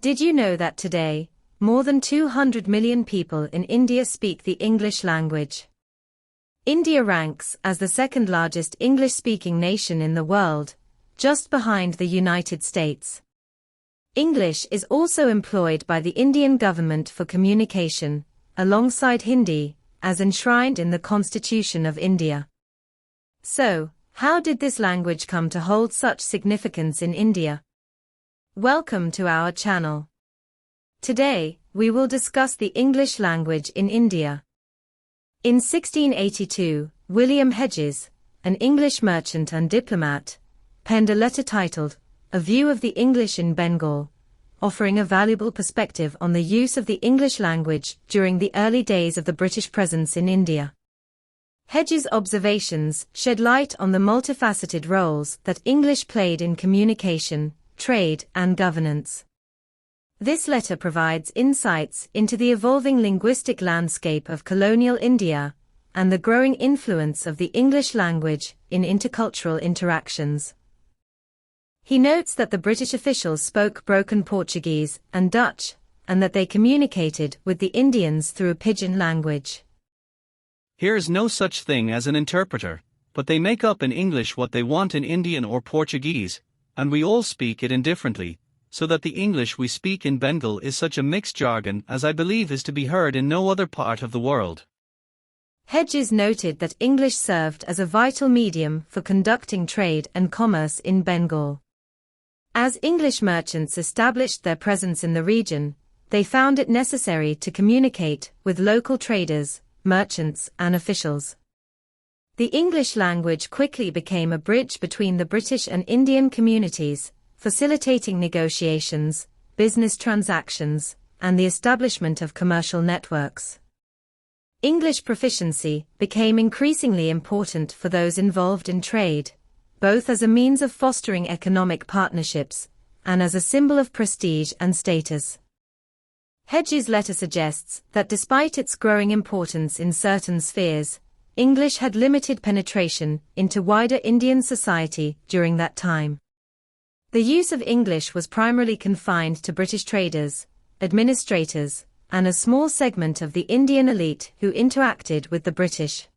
Did you know that today, more than 200 million people in India speak the English language? India ranks as the second largest English-speaking nation in the world, just behind the United States. English is also employed by the Indian government for communication, alongside Hindi, as enshrined in the Constitution of India. So, how did this language come to hold such significance in India? Welcome to our channel. Today, we will discuss the English language in India. In 1682, William Hedges, an English merchant and diplomat, penned a letter titled, A View of the English in Bengal, offering a valuable perspective on the use of the English language during the early days of the British presence in India. Hedges' observations shed light on the multifaceted roles that English played in communication, trade, and governance. This letter provides insights into the evolving linguistic landscape of colonial India and the growing influence of the English language in intercultural interactions. He notes that the British officials spoke broken Portuguese and Dutch, and that they communicated with the Indians through a pidgin language. Here is no such thing as an interpreter, but they make up in English what they want in Indian or Portuguese, and we all speak it indifferently, so that the English we speak in Bengal is such a mixed jargon as I believe is to be heard in no other part of the world. Hedges noted that English served as a vital medium for conducting trade and commerce in Bengal. As English merchants established their presence in the region, they found it necessary to communicate with local traders, merchants, and officials. The English language quickly became a bridge between the British and Indian communities, facilitating negotiations, business transactions, and the establishment of commercial networks. English proficiency became increasingly important for those involved in trade, both as a means of fostering economic partnerships and as a symbol of prestige and status. Hedges' letter suggests that despite its growing importance in certain spheres, English had limited penetration into wider Indian society during that time. The use of English was primarily confined to British traders, administrators, and a small segment of the Indian elite who interacted with the British.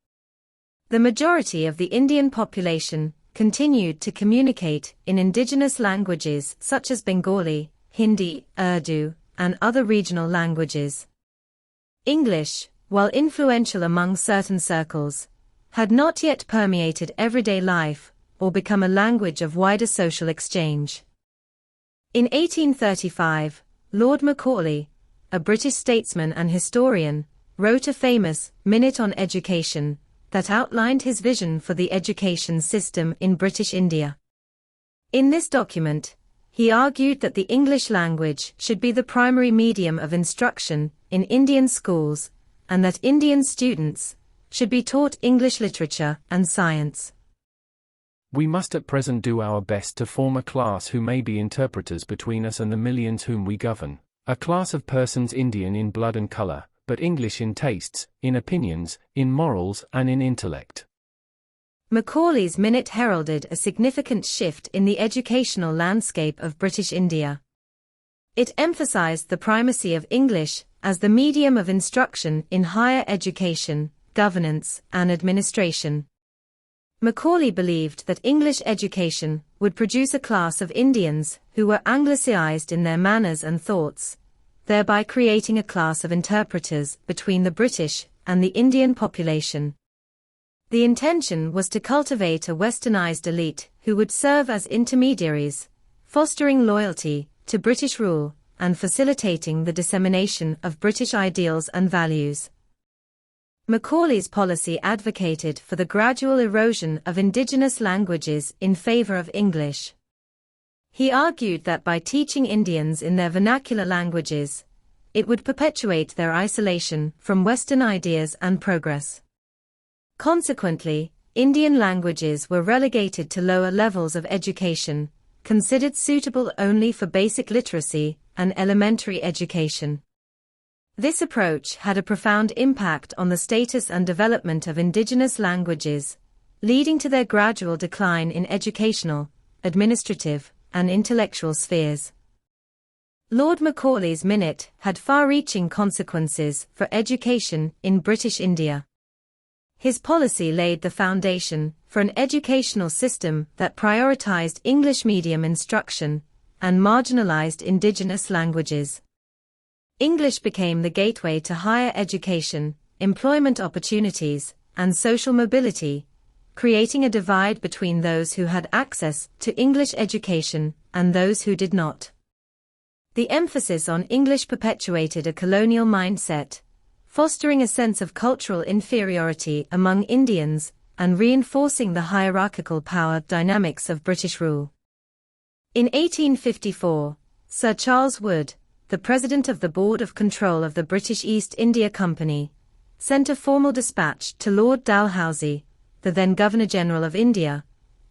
The majority of the Indian population continued to communicate in indigenous languages such as Bengali, Hindi, Urdu, and other regional languages. English, while influential among certain circles, had not yet permeated everyday life or become a language of wider social exchange. In 1835, Lord Macaulay, a British statesman and historian, wrote a famous Minute on Education that outlined his vision for the education system in British India. In this document, he argued that the English language should be the primary medium of instruction in Indian schools, and that Indian students should be taught English literature and science. We must at present do our best to form a class who may be interpreters between us and the millions whom we govern, a class of persons Indian in blood and color, but English in tastes, in opinions, in morals, and in intellect. Macaulay's Minute heralded a significant shift in the educational landscape of British India. It emphasized the primacy of English as the medium of instruction in higher education, governance, and administration. Macaulay believed that English education would produce a class of Indians who were Anglicized in their manners and thoughts, thereby creating a class of interpreters between the British and the Indian population. The intention was to cultivate a westernized elite who would serve as intermediaries, fostering loyalty to British rule and facilitating the dissemination of British ideals and values. Macaulay's policy advocated for the gradual erosion of indigenous languages in favor of English. He argued that by teaching Indians in their vernacular languages, it would perpetuate their isolation from Western ideas and progress. Consequently, Indian languages were relegated to lower levels of education, considered suitable only for basic literacy and elementary education. This approach had a profound impact on the status and development of indigenous languages, leading to their gradual decline in educational, administrative, and intellectual spheres. Lord Macaulay's Minute had far-reaching consequences for education in British India. His policy laid the foundation for an educational system that prioritized English medium instruction and marginalized indigenous languages. English became the gateway to higher education, employment opportunities, and social mobility, creating a divide between those who had access to English education and those who did not. The emphasis on English perpetuated a colonial mindset, fostering a sense of cultural inferiority among Indians and reinforcing the hierarchical power dynamics of British rule. In 1854, Sir Charles Wood, the President of the Board of Control of the British East India Company, sent a formal dispatch to Lord Dalhousie, the then Governor-General of India,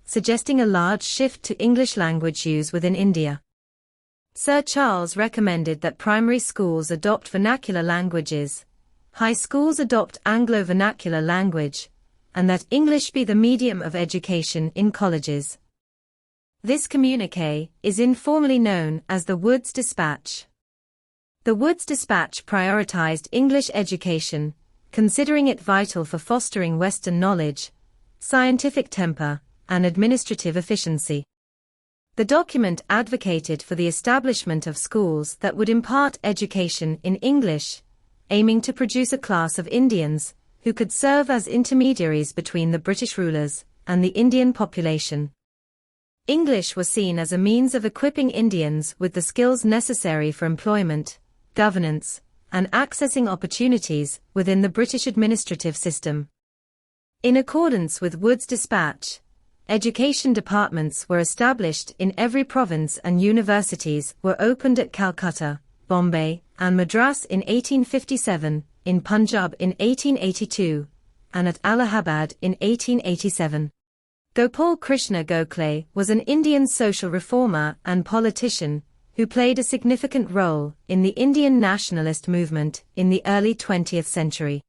suggesting a large shift to English language use within India. Sir Charles recommended that primary schools adopt vernacular languages, high schools adopt Anglo-vernacular language, and that English be the medium of education in colleges. This communiqué is informally known as the Wood's Dispatch. The Wood's Dispatch prioritized English education, considering it vital for fostering Western knowledge, scientific temper, and administrative efficiency. The document advocated for the establishment of schools that would impart education in English, aiming to produce a class of Indians who could serve as intermediaries between the British rulers and the Indian population. English was seen as a means of equipping Indians with the skills necessary for employment, governance, and accessing opportunities within the British administrative system. In accordance with Wood's dispatch, education departments were established in every province and universities were opened at Calcutta, Bombay, and Madras in 1857, in Punjab in 1882, and at Allahabad in 1887. Gopal Krishna Gokhale was an Indian social reformer and politician who played a significant role in the Indian nationalist movement in the early 20th century.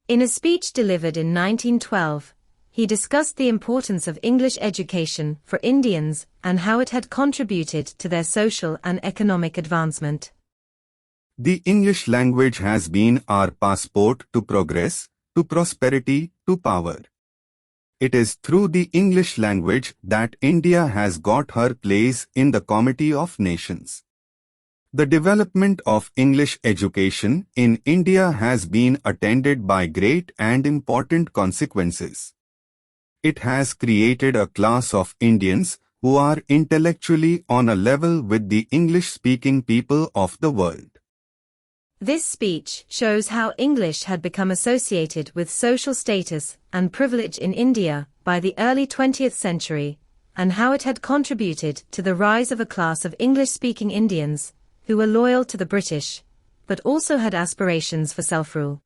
In a speech delivered in 1912, he discussed the importance of English education for Indians and how it had contributed to their social and economic advancement. The English language has been our passport to progress, to prosperity, to power. It is through the English language that India has got her place in the Comity of Nations. The development of English education in India has been attended by great and important consequences. It has created a class of Indians who are intellectually on a level with the English-speaking people of the world. This speech shows how English had become associated with social status and privilege in India by the early 20th century, and how it had contributed to the rise of a class of English-speaking Indians who were loyal to the British, but also had aspirations for self-rule.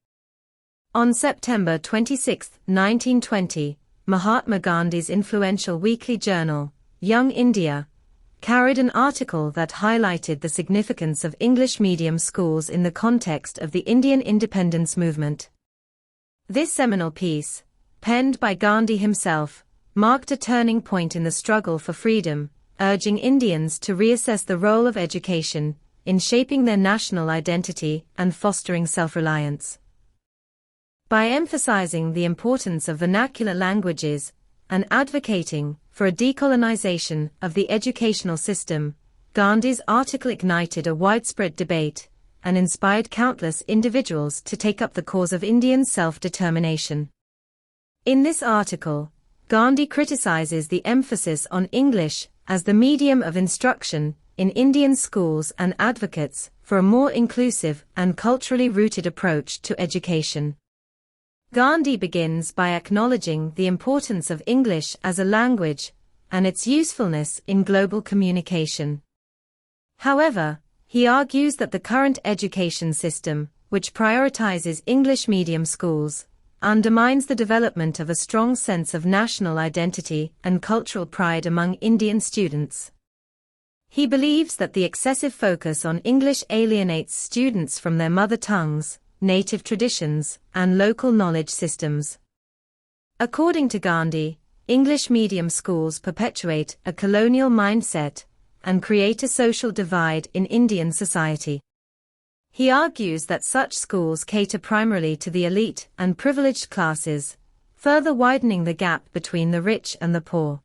On September 26, 1920, Mahatma Gandhi's influential weekly journal, Young India, carried an article that highlighted the significance of English medium schools in the context of the Indian independence movement. This seminal piece, penned by Gandhi himself, marked a turning point in the struggle for freedom, urging Indians to reassess the role of education in shaping their national identity and fostering self-reliance. By emphasizing the importance of vernacular languages and advocating for a decolonization of the educational system, Gandhi's article ignited a widespread debate and inspired countless individuals to take up the cause of Indian self-determination. In this article, Gandhi criticizes the emphasis on English as the medium of instruction in Indian schools and advocates for a more inclusive and culturally rooted approach to education. Gandhi begins by acknowledging the importance of English as a language and its usefulness in global communication. However, he argues that the current education system, which prioritizes English medium schools, undermines the development of a strong sense of national identity and cultural pride among Indian students. He believes that the excessive focus on English alienates students from their mother tongues, native traditions, and local knowledge systems. According to Gandhi, English medium schools perpetuate a colonial mindset, and create a social divide in Indian society. He argues that such schools cater primarily to the elite and privileged classes, further widening the gap between the rich and the poor.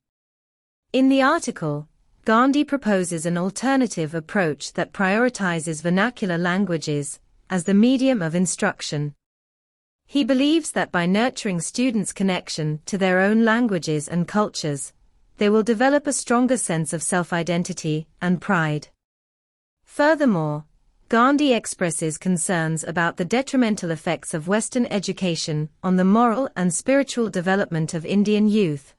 In the article, Gandhi proposes an alternative approach that prioritizes vernacular languages as the medium of instruction. He believes that by nurturing students' connection to their own languages and cultures, they will develop a stronger sense of self-identity and pride. Furthermore, Gandhi expresses concerns about the detrimental effects of Western education on the moral and spiritual development of Indian youth.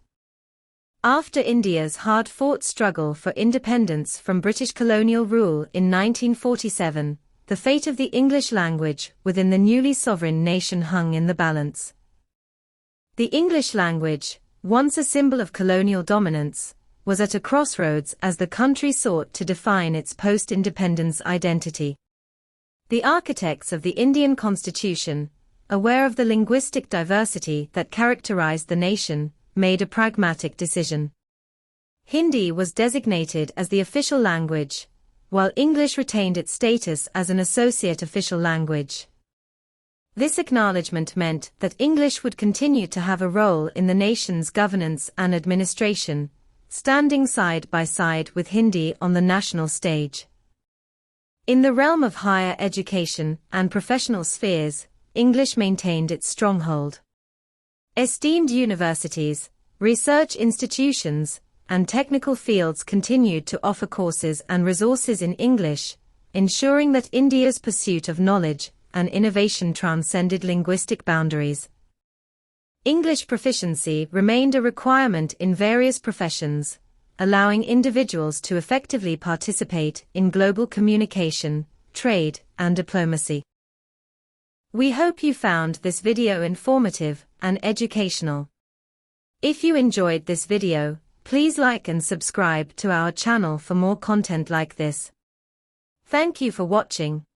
After India's hard-fought struggle for independence from British colonial rule in 1947, the fate of the English language within the newly sovereign nation hung in the balance. The English language, once a symbol of colonial dominance, was at a crossroads as the country sought to define its post-independence identity. The architects of the Indian Constitution, aware of the linguistic diversity that characterized the nation, made a pragmatic decision. Hindi was designated as the official language, while English retained its status as an associate official language. This acknowledgement meant that English would continue to have a role in the nation's governance and administration, standing side by side with Hindi on the national stage. In the realm of higher education and professional spheres, English maintained its stronghold. Esteemed universities, research institutions, and technical fields continued to offer courses and resources in English, ensuring that India's pursuit of knowledge and innovation transcended linguistic boundaries. English proficiency remained a requirement in various professions, allowing individuals to effectively participate in global communication, trade, and diplomacy. We hope you found this video informative and educational. If you enjoyed this video, please like and subscribe to our channel for more content like this. Thank you for watching.